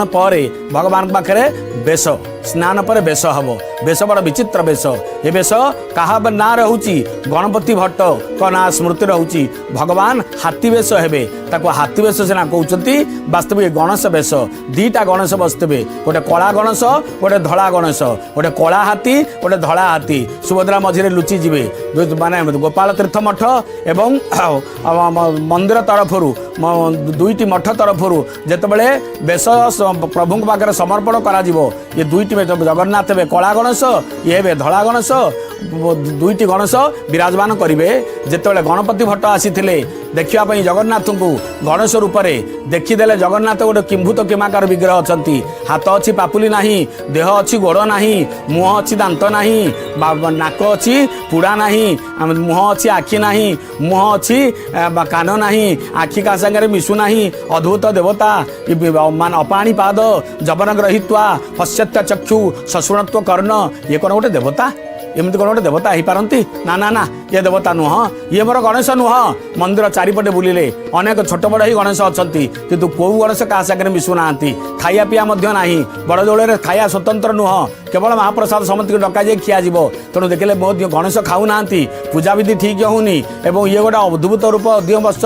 स्नान पर भगवान पाखे बेश स्नान पर बेश हम बेश बड़ विचित्र बेश ये बेश क्या ना रोचे गणपति भट्ट का ना स्मृति रोचे भगवान हाथी बेश हे हाथी बेश सीना कहते वास्तविक गणेश बेश दीटा गणेश बसते गोटे कला गणेश गोटे धला गणेश गोटे कला हाथी गोटे धला हाथी सुभद्रा मझे लुचि जीवे माने गोपाल तीर्थ मठ एवं मंदिर तरफ दुईटी मठ तरफ जितेबाला बेश प्रभु पाखे समर्पण करा ये दुईटी जगन्नाथ हे कला गणेश ये हे धला गणेश दुईटी गणेश विराजमान करेंगे जितेबाला गणपति भट्ट आसी देखापी जगन्नाथ को गणेश रूप में देखीदे जगन्नाथ गोटे किंभूत किमाकार विग्रह अच्छा हाथ अच्छी पापुली ना देह अच्छी गोड़ ना मुह अच्छी दांत ना नाक अच्छी पुड़ा ना मुह अच्छी आखि ना मुह अच्छी कान ना आखि का सागर मिशुना अद्भुत देवता मान अपाणी पाद जबन ग्रहीत्वा पश्चात चक्षु सशुणत्व कर्ण ये कौन गोटे देवता एमती कौन गोटे देवता हो पारती ना ना ना ये देवता नुह ये मोर गणेश नुह मंदिर चारिपटे बुलिले अनेक छोट बड़ ही गणेश अच्छा किंतु कौ गणेश क्या सागर मिशुना खाया पीया ना बड़ दौड़ खाया स्वतंत्र नुह केवल महाप्रसाद समस्त डका जाए खिया तेणु देखिले गणेश खाऊना पूजा विधि ठीक होनी एवं ये गोटे अद्भुत रूप दिह बस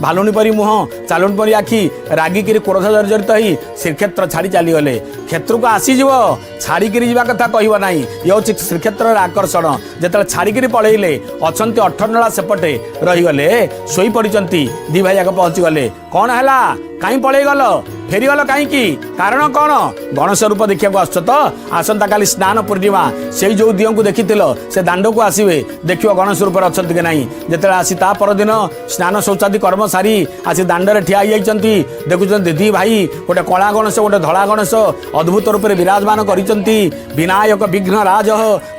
भालुनी परी मुह चालुनी परी आखि रागिकी क्रोध जर्जरित ही श्रीक्षेत्र छाड़ी चलीगले क्षेत्र को आसीज छाड़िकी जा कथा कह ना ये हूँ श्रीक्षेत्र आकर्षण जिते छाड़िकी पलैले अच्छा 18 नला सेपटे रहीगले शोई पड़ी दी भाई जाक पहुँची गले कौन है कहीं पलैगल फेरीगल कहीं कारण कौन गणेश रूप देखा आस तो आसंता काली स्नान पूर्णिमा से जो दिह को देखी से दांड को आसवे देख गणेश रूप अच्छा कि नहीं जिते आसी ता परदिन स्नान शौचादि कर्म सारी आसी दांडे ठिया देखुं दी भाई गोटे कला गणेश गोटे धला गणेश अद्भुत रूप से विराजमान कर विनायक विघ्न राज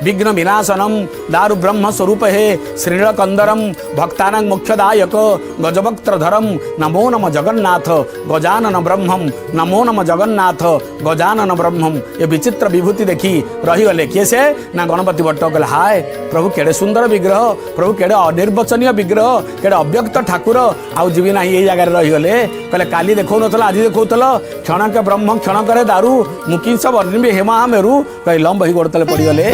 विघ्न विनाशनम दारु ब्रह्म स्वरूप हे श्रीलकंदरम भक्तानां मोक्षदायक गजवक्त्रधरम नमो नम जगन्नाथ गजानन ब्रह्मम नमो नम जगन्नाथ गजानन ब्रह्मम ये विचित्र विभूति देखी रहीगले किए से ना गणपति भट्ट कहले हाय प्रभु केड़े सुंदर विग्रह प्रभु केड़े अनिर्वचनीय विग्रह केड़े अव्यक्त ठाकुर आउ जीवी ना ये जगह रहीगले कहले काली देखौ नथला आज देखौतल क्षणक ब्रह्म क्षणक दारू मुकिंस वर्णिबे हेमा मेरु कहि लंब ही गोड़तले पड़ीगले।